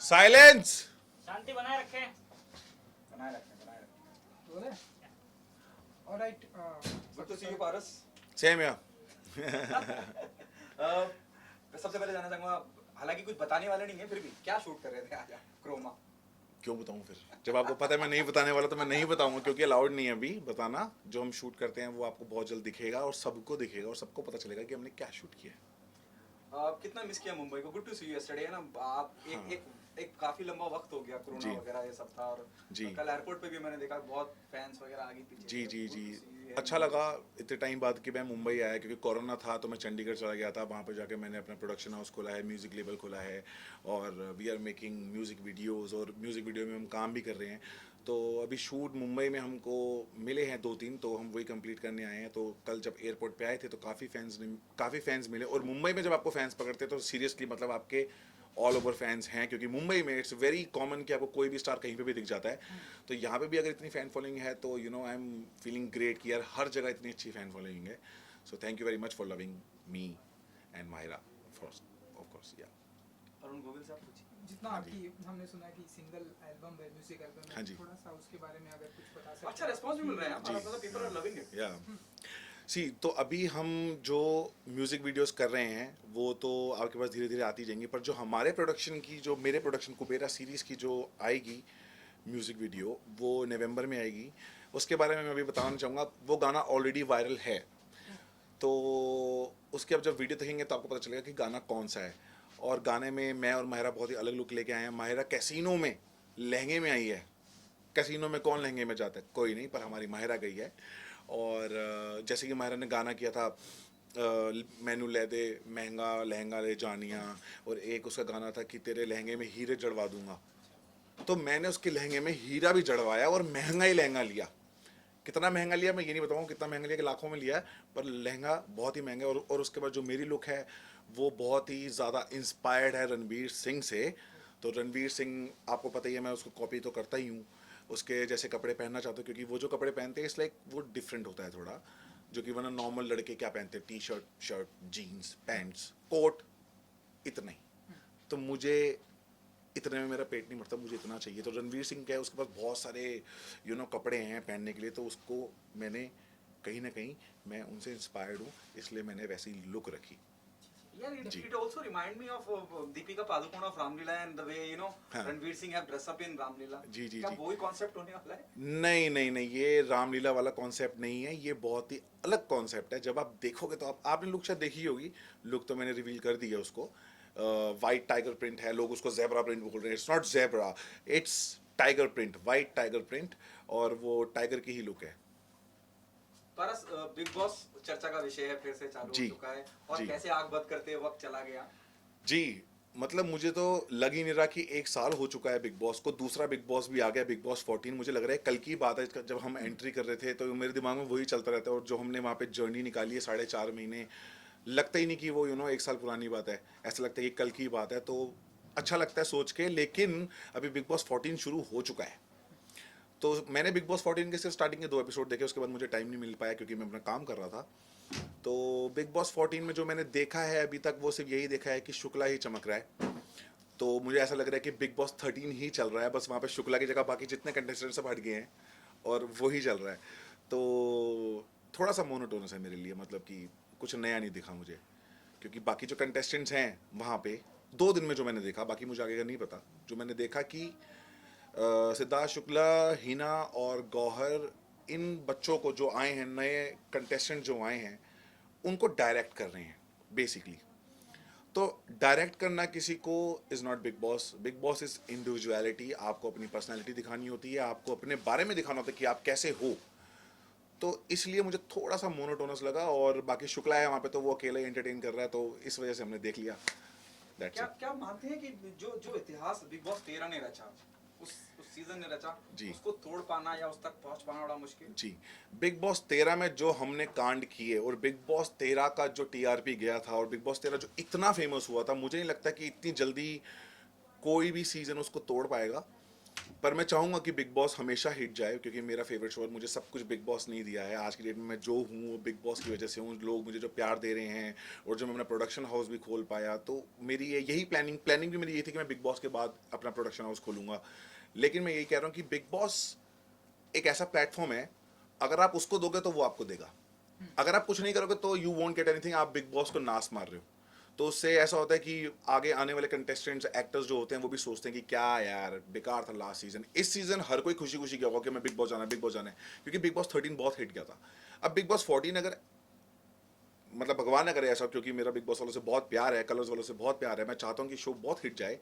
Silence. शांति बनाए रखें। बोले alright good to see you Paras. Same yeah. सबसे पहले जानना चाहूंगा, हालांकि कुछ बताने वाले नहीं है, फिर भी क्या शूट कर रहे थे आज क्रोमा? क्यों बताऊं फिर? जब आपको पता है मैं नहीं बताने वाला तो मैं नहीं बताऊंगा, क्योंकि अलाउड नहीं है अभी बताना। जो हम शूट करते हैं वो आपको बहुत जल्द दिखेगा और सबको दिखेगा और सबको पता चलेगा कि हमने क्या शूट किया है। कितना मिस किया मुंबई को? Good to see you yesterday, है ना। आप एक काफी लंबा वक्त हो गया, कोरोना वगैरह ये सब था, और कल एयरपोर्ट पे भी मैंने देखा बहुत फैंस वगैरह आगे पीछे। जी अच्छा लगा इतने टाइम बाद कि मैं मुंबई आया, क्योंकि कोरोना था तो मैं चंडीगढ़ चला गया था। वहाँ पर जाके मैंने अपना प्रोडक्शन हाउस खोला है, म्यूज़िक लेबल खोला है और we are making music videos, और म्यूज़िक वीडियो में हम काम भी कर रहे हैं। तो अभी शूट मुंबई में हमको मिले हैं 2-3, तो हम वही कंप्लीट करने आए हैं। तो कल जब एयरपोर्ट पे आए थे तो काफ़ी फैंस मिले, और मुंबई में जब आपको फैंस पकड़ते हैं तो सीरियसली मतलब आपके ऑल ओवर फैंस हैं, क्योंकि मुंबई में इट्स वेरी कॉमन कि आपको कोई भी स्टार कहीं पे भी दिख जाता है। तो यहाँ पे भी अगर इतनी फ़ैन फॉलोइंग है तो you know I am feeling great कि यार हर जगह इतनी अच्छी फ़ैन फॉलोइंग है। So thank you very much for loving me and Mahira of course या। अरुण गोविल साहब पूछिए। जितना आपकी हमने सुना कि सिंगल एल्बम है, म्यूजिक एल्बम है, थोड़ा सा उसके बारे में अगर कुछ बता सकते हैं। अच्छा रिस्पांस भी मिल रहा है, मतलब पीपल आर लविंग इट। या तो अभी हम जो म्यूज़िक वीडियोस कर रहे हैं वो तो आपके पास धीरे धीरे आती जाएंगी, पर जो हमारे प्रोडक्शन की, जो मेरे प्रोडक्शन कुबेरा सीरीज़ की जो आएगी म्यूज़िक वीडियो, वो नवंबर में आएगी। उसके बारे में मैं अभी बताना चाहूँगा। वो गाना ऑलरेडी वायरल है, तो उसके अब जब वीडियो देखेंगे तो आपको पता चलेगा कि गाना कौन सा है। और गाने में मैं और माहिरा बहुत ही अलग लुक लेके आए हैं। माहिरा कैसीनो में लहंगे में आई है। कैसीनो में कौन लहंगे में जाता है? कोई नहीं, पर हमारी माहिरा गई है। और जैसे कि माहिरा ने गाना किया था मैनू ले दे महंगा लहंगा ले जानिया, और एक उसका गाना था कि तेरे लहंगे में हीरे जड़वा दूंगा। तो मैंने उसके लहंगे में हीरा भी जड़वाया और महंगा ही लहंगा लिया। कितना महंगा लिया मैं ये नहीं बताऊँगा, कितना महंगा लिया कि लाखों में लिया है, पर लहंगा बहुत ही महंगा है। और उसके बाद जो मेरी लुक है वो बहुत ही ज़्यादा इंस्पायर्ड है रणवीर सिंह से। तो रणवीर सिंह आपको पता ही है, मैं उसको कॉपी तो करता ही हूँ, उसके जैसे कपड़े पहनना चाहता हूँ, क्योंकि वो जो कपड़े पहनते हैं इस लाइक वो डिफरेंट होता है थोड़ा, जो कि वरना नॉर्मल लड़के क्या पहनते हैं, T shirt jeans pants coat, इतना ही। तो मुझे इतने में मेरा पेट नहीं भरता, मुझे इतना चाहिए। तो रणवीर सिंह क्या है, उसके पास बहुत सारे कपड़े हैं पहनने के लिए, तो उसको मैंने कहीं ना कहीं मैं उनसे इंस्पायर्ड हूँ, इसलिए मैंने वैसी लुक रखी। यार it also remind me of Deepika Padukone of Ramlila, and the way Ranveer Singh have dressed up in Ramlila. जी क्या वही कॉन्सेप्ट होने वाला है? नहीं, ये रामलीला वाला कॉन्सेप्ट नहीं है, ये बहुत ही अलग कॉन्सेप्ट है। जब आप देखोगे तो आपने लुक शायद देखी होगी। लुक तो मैंने रिवील कर दी है उसको। वाइट टाइगर प्रिंट है, लोग उसको जेब्रा प्रिंट बोल रहे हैं। It's not zebra, it's tiger print, white tiger print, और वो टाइगर की ही लुक है। परस बिग बॉस चर्चा का विषय है, फिर से चालू हो चुका है, और कैसे आग बंद करते वक्त चला गया जी। मतलब मुझे तो लग ही नहीं रहा कि 1 साल हो चुका है बिग बॉस को। दूसरा बिग बॉस भी आ गया, बिग बॉस 14। मुझे लग रहा है कल की बात है, जब हम एंट्री कर रहे थे तो मेरे दिमाग में वही चलता रहता है। और जो हमने वहाँ पे जर्नी निकाली है 4.5 महीने, लगता ही नहीं कि वो 1 साल पुरानी बात है। ऐसा लगता है कि कल की बात है। तो अच्छा लगता है सोच के, लेकिन अभी बिग बॉस 14 शुरू हो चुका है। तो मैंने बिग बॉस 14 के सिर्फ स्टार्टिंग के 2 एपिसोड देखे, उसके बाद मुझे टाइम नहीं मिल पाया क्योंकि मैं अपना काम कर रहा था। तो बिग बॉस 14 में जो मैंने देखा है अभी तक, वो सिर्फ यही देखा है कि शुक्ला ही चमक रहा है। तो मुझे ऐसा लग रहा है कि बिग बॉस 13 ही चल रहा है, बस वहाँ पे शुक्ला की जगह बाकी जितने कंटेस्टेंट सब हट गए हैं और वो ही चल रहा है। तो थोड़ा सा मोनोटोनस है मेरे लिए, मतलब कि कुछ नया नहीं दिखा मुझे, क्योंकि बाकी जो कंटेस्टेंट्स हैं वहाँ पे 2 दिन में जो मैंने देखा, बाकी मुझे आगे का नहीं पता, जो मैंने देखा कि सिद्धार्थ शुक्ला, हिना और गौहर, इन बच्चों को जो आए हैं, नए कंटेस्टेंट जो आए हैं, उनको डायरेक्ट कर रहे हैं बेसिकली। तो डायरेक्ट करना किसी को is not big boss. Big boss is individuality. आपको अपनी पर्सनैलिटी दिखानी होती है, आपको अपने बारे में दिखाना होता है कि आप कैसे हो। तो इसलिए मुझे थोड़ा सा मोनोटोनस लगा, और बाकी शुक्ला है वहाँ पे तो वो अकेला ही एंटरटेन कर रहा है, तो इस वजह से हमने देख लिया। क्या मानते हैं कि जो इतिहास बिग बॉस 13 ने रचा, उस सीजन ने रचा, उसको तोड़ पाना या उस तक पहुंच पाना बड़ा मुश्किल जी। बिग बॉस 13 में जो हमने कांड किए, और बिग बॉस 13 का जो टीआरपी गया था, और बिग बॉस 13 जो इतना फेमस हुआ था, मुझे नहीं लगता कि इतनी जल्दी कोई भी सीजन उसको तोड़ पाएगा। पर मैं चाहूँगा कि बिग बॉस हमेशा हिट जाए, क्योंकि मेरा फेवरेट शो है। मुझे सब कुछ बिग बॉस नहीं दिया है। आज की डेट में मैं जो हूँ वो बिग बॉस की वजह से हूँ। लोग मुझे जो प्यार दे रहे हैं, और जो मैं अपना प्रोडक्शन हाउस भी खोल पाया, तो मेरी यही प्लानिंग भी मेरी यही थी कि मैं बिग बॉस के बाद अपना प्रोडक्शन हाउस खोलूँगा। लेकिन मैं यही कह रहा हूँ कि बिग बॉस एक ऐसा प्लेटफॉर्म है, अगर आप उसको दोगे तो वो आपको देगा। अगर आप कुछ नहीं करोगे तो यू वोंट गेट एनीथिंग। आप बिग बॉस को नाश मार रहे हो। तो उससे ऐसा होता है कि आगे आने वाले कंटेस्टेंट्स, एक्टर्स जो होते हैं, वो भी सोचते हैं कि क्या यार, बेकार था लास्ट सीजन। इस सीजन हर कोई खुशी खुशी गया होगा कि मैं बिग बॉस जाना है, बिग बॉस जाना है, क्योंकि बिग बॉस 13 बहुत हिट गया था। अब बिग बॉस 14 अगर, मतलब भगवान ना करे ऐसा, क्योंकि मेरा बिग बॉस वालों से बहुत प्यार है, कलर्स वालों से बहुत प्यार है, मैं चाहता हूँ कि शो बहुत हिट जाए,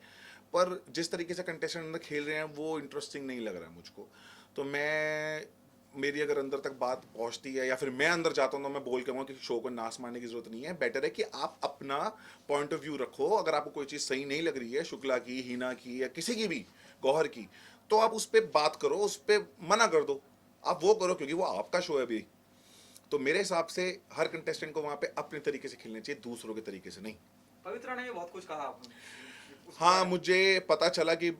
पर जिस तरीके से कंटेस्टेंट अंदर खेल रहे हैं वो इंटरेस्टिंग नहीं लग रहा है मुझको। तो मैं, मेरी अगर अंदर तक बात पहुंचती है, या फिर मैं अंदर जाता हूँ, तो मैं बोल के कि शो को नाश मारने की जरूरत नहीं है। बेटर है कि आप अपना पॉइंट ऑफ व्यू रखो। अगर आपको कोई चीज़ सही नहीं लग रही है, शुक्ला की, हीना की, या किसी की भी, गौहर की, तो आप उस पर बात करो, उस पर मना कर दो। आप वो करो, क्योंकि वो आपका शो है अभी। तो मेरे हिसाब से हर कंटेस्टेंट को वहां पे अपने तरीके से खेलना चाहिए, दूसरों के तरीके से नहीं। पवित्रा ने भी बहुत कुछ कहा उसके हाँ, बारे में। मुझे पता चला कि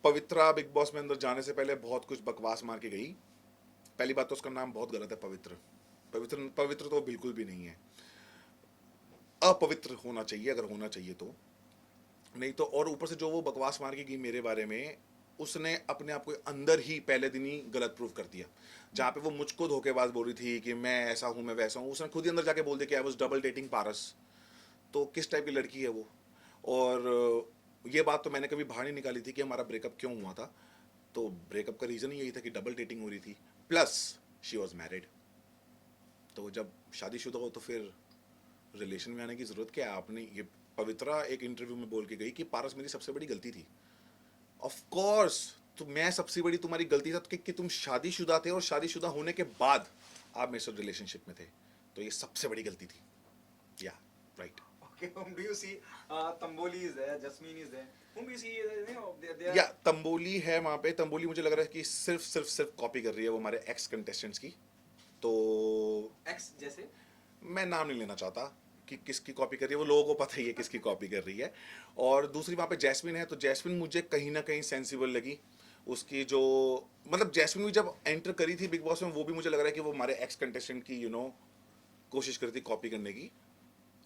पवित्रा बिग बॉस में अंदर जाने से पहले बहुत कुछ बकवास मार के गई। पहली बात तो उसका नाम बहुत गलत है, पवित्र। पवित्र पवित्र तो बिल्कुल भी नहीं है। अपवित्र होना चाहिए, अगर होना चाहिए तो। नहीं तो, और ऊपर से जो वो बकवास मार के गई मेरे बारे में, उसने अपने आप को अंदर ही पहले दिन ही गलत प्रूव कर दिया। जहाँ पे वो मुझको धोखेबाज बोल रही थी कि मैं ऐसा हूँ, मैं वैसा हूँ, उसने खुद ही अंदर जाके बोल दिया कि आई वाज डबल डेटिंग पारस। तो किस टाइप की लड़की है वो? और ये बात तो मैंने कभी बाहर नहीं निकाली थी कि हमारा ब्रेकअप क्यों हुआ था। तो ब्रेकअप का रीज़न ही यही था कि डबल डेटिंग हो रही थी, प्लस शी वॉज मैरिड। तो जब शादीशुदा हो तो फिर रिलेशन में आने की ज़रूरत क्या है? आपने ये, पवित्रा एक इंटरव्यू में बोल के गई कि पारस मेरी सबसे बड़ी गलती थी। ऑफ कोर्स, तो मैं सबसे बड़ी तुम्हारी गलती था कि तुम शादीशुदा थे, और शादीशुदा होने के बाद आप मेरे साथ रिलेशनशिप में थे। तो ये सबसे बड़ी गलती थी। या right. Okay, whom do you see? Tamboli is there, Jasmine is there. Whom do you see? You know, they या are तंबोली है वहाँ पे। तंबोली मुझे लग रहा है कि सिर्फ कॉपी कर रही है वो हमारे एक्स कंटेस्टेंट्स की। तो ex जैसे। मैं नाम नहीं लेना चाहता कि किसकी कॉपी कर रही है, वो लोगों को पता ही है किसकी कॉपी कर रही है। और दूसरी वहाँ पे जैस्मिन है, तो जैस्मिन मुझे कहीं ना कहीं सेंसिबल लगी। उसकी जो, मतलब जैस्मिन भी जब एंटर करी थी बिग बॉस में, वो भी मुझे लग रहा है कि वो हमारे एक्स कंटेस्टेंट की कोशिश करी थी कॉपी करने की,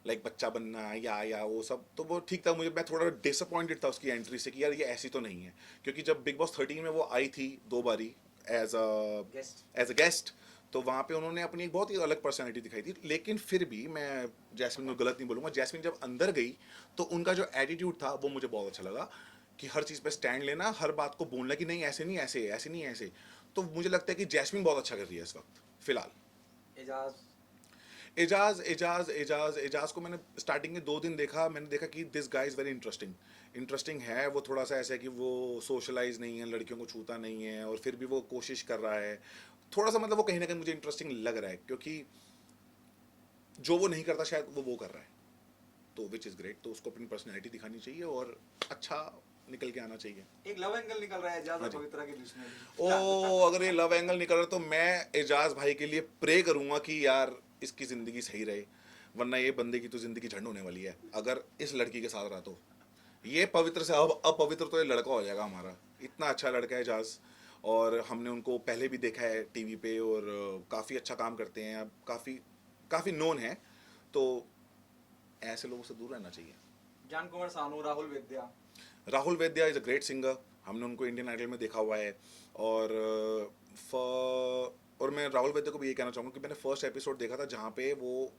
लाइक बच्चा बनना या वो सब। तो वो ठीक था। मुझे, मैं थोड़ा डिसअपॉइंटेड था उसकी एंट्री से कि यार ये ऐसी तो नहीं है। क्योंकि जब बिग बॉस 13 में वो आई थी 2 बारी Guest. एज अ गेस्ट, तो वहाँ पे उन्होंने अपनी एक बहुत ही अलग पर्सनैलिटी दिखाई थी। लेकिन फिर भी मैं जैस्मिन को गलत नहीं बोलूँगा। जैस्मिन जब अंदर गई तो उनका जो एटीट्यूड था वो मुझे बहुत अच्छा लगा, कि हर चीज़ पे स्टैंड लेना, हर बात को बोलना कि नहीं ऐसे नहीं, ऐसे ऐसे नहीं, ऐसे। तो मुझे लगता है कि जैस्मिन बहुत अच्छा कर रही है इस वक्त फिलहाल। एजाज। एजाज को मैंने स्टार्टिंग में 2 दिन देखा। मैंने देखा कि this guy is very interesting है। वो थोड़ा सा ऐसा है कि वो सोशलाइज नहीं है, लड़कियों को छूता नहीं है, और फिर भी वो कोशिश कर रहा है थोड़ा सा। मतलब वो कहीं ना कहीं मुझे इंटरेस्टिंग लग रहा है, क्योंकि जो वो नहीं करता शायद वो कर रहा है। तो विच इज़ ग्रेट। तो उसको अपनी पर्सनैलिटी दिखानी चाहिए और अच्छा निकल के आना चाहिए। एक लव एंगल निकल रहा है एजाज हाँ और जी। पवित्रा के बीच में ओ, अगर ये लव एंगल निकल रहा है तो मैं एजाज भाई के लिए प्रे करूंगा कि यार इसकी ज़िंदगी सही रहे, वरना ये बंदे की तो ज़िंदगी झंड होने वाली है अगर इस लड़की के साथ रहा तो। ये पवित्र से अब अपवित्र तो ये लड़का हो जाएगा हमारा। इतना अच्छा लड़का है एजाज, और हमने उनको पहले भी देखा है टीवी पे, और काफ़ी अच्छा काम करते हैं, अब काफ़ी काफ़ी नोन है। तो ऐसे लोगों से दूर रहना चाहिए। जान कुमार सानू, राहुल वैद्या। राहुल वैद्या इज़ अ ग्रेट सिंगर। हमने उनको इंडियन आइडल में देखा हुआ है। और और मैं राहुल वैद्या को भी ये कहना चाहूँगा कि मैंने फर्स्ट एपिसोड देखा था जहाँ पे वो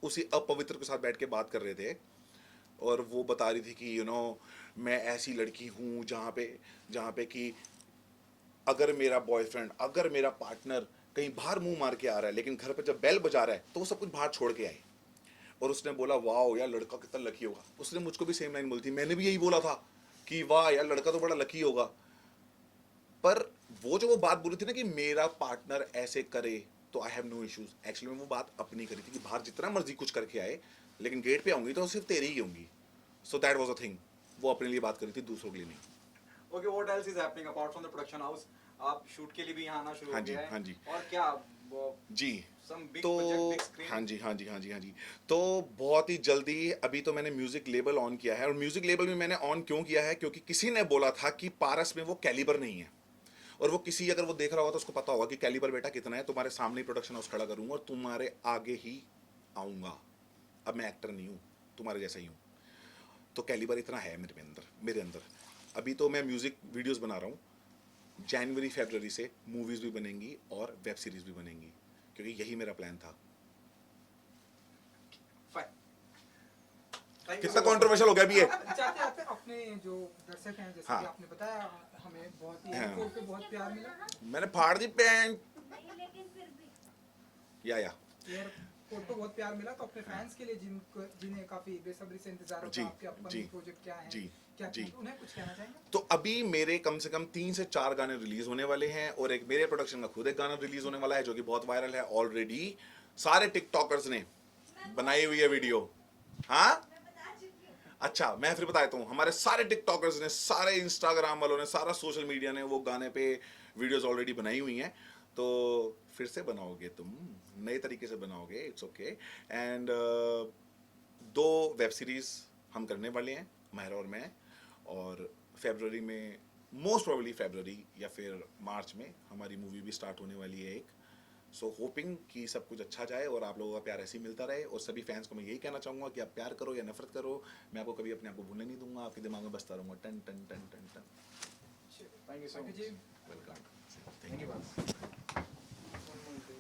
उसी अपवित्र के साथ बैठ के बात कर रहे थे, और वो बता रही थी कि मैं ऐसी लड़की हूँ जहाँ पे कि अगर मेरा बॉयफ्रेंड, अगर मेरा पार्टनर कहीं बाहर मुंह मार के आ रहा है, लेकिन घर पे जब बेल बजा रहा है तो वो सब कुछ बाहर छोड़ के आए। और उसने बोला वाह यार लड़का कितना लकी होगा। उसने मुझको भी सेम लाइन बोली थी, मैंने भी यही बोला था कि वाह यार लड़का तो बड़ा लकी होगा। पर वो बात बोली थी ना कि मेरा पार्टनर ऐसे करे तो I have no issues, actually में वो बात अपनी करी थी कि बाहर जितना मर्जी कुछ करके आए, लेकिन गेट पे आऊंगी तो सिर्फ तेरी ही होंगी। So that was a thing. वो अपने लिए बात करी थी, दूसरों के लिए नहीं। Okay, what else is happening apart from the production house? आप शूट के लिए भी यहाँ आना शुरू हाँ हो जी, गया है। हाँ जी। और क्या जी some big तो project, big screen? हाँ जी तो बहुत ही जल्दी अभी तो मैंने म्यूजिक लेबल ऑन किया है और म्यूजिक लेबल भी मैंने ऑन क्यों किया है क्योंकि किसी ने बोला था कि पारस में वो कैलिबर नहीं है और वो किसी अगर वो देख रहा होगा तो उसको पता होगा कि कैलिबर बेटा कितना है तुम्हारे सामने प्रोडक्शन हाउस खड़ा करूंगा और तुम्हारे आगे ही आऊंगा अब मैं एक्टर नहीं हूँ तुम्हारे जैसा ही हूँ तो कैलिबर इतना है मेरे अंदर अभी तो मैं म्यूजिक वीडियोस बना रहा हूँ जनवरी फरवरी से मूवीज भी बनेंगी और वेब सीरीज भी बनेंगी क्योंकि यही मेरा प्लान था Fine. Thank you कितना so much. कंट्रोवर्शियल हो गया अभी ये चाहते आते अपने जो दर्शक हैं जैसे हाँ। कि आपने बताया हमें बहुत ही हाँ। एयरपोर्ट पे बहुत प्यार मिला मैंने फाड़ दी पैंट नहीं लेकिन फिर भी या एयरपोर्ट पे बहुत प्यार मिला तो अपने फैंस के लिए जिन्हें काफी बेसब्री से इंतजार जी, होता आपके जी, अपकमिंग प्रोजेक्ट क्या है जी, क्या जी। उन्हें कुछ कहना चाहेंगे तो अभी मेरे कम से कम 3 से 4 गाने रिलीज होने वाले हैं और एक मेरे प्रोडक्शन का खुद एक गाना रिलीज होने वाला है जो कि बहुत वायरल है ऑलरेडी सारे टिकटॉकर्स ने बनाई हुई है वीडियो हाँ मैं बता चुकी हूँ अच्छा मैं फिर बता देता हूँ हमारे सारे टिकटॉकर्स ने सारे इंस्टाग्राम वालों ने सारा सोशल मीडिया ने वो गाने पे वीडियोस ऑलरेडी बनाई हुई हैं तो फिर से बनाओगे तुम नए तरीके से बनाओगे it's okay and 2 web series हम करने वाले हैं महरा और मैं और फरवरी में मोस्ट प्रोबेबली फरवरी या फिर मार्च में हमारी मूवी भी स्टार्ट होने वाली है एक सो होपिंग कि सब कुछ अच्छा जाए और आप लोगों का प्यार ऐसे ही मिलता रहे और सभी फैंस को मैं यही कहना चाहूँगा कि आप प्यार करो या नफरत करो मैं आपको कभी अपने आप को भूलने नहीं दूंगा आपके दिमाग में बसता रहूँगा टन टन टन टन टन Thank you so Thank you, much. जी वेलकम Thank you, boss.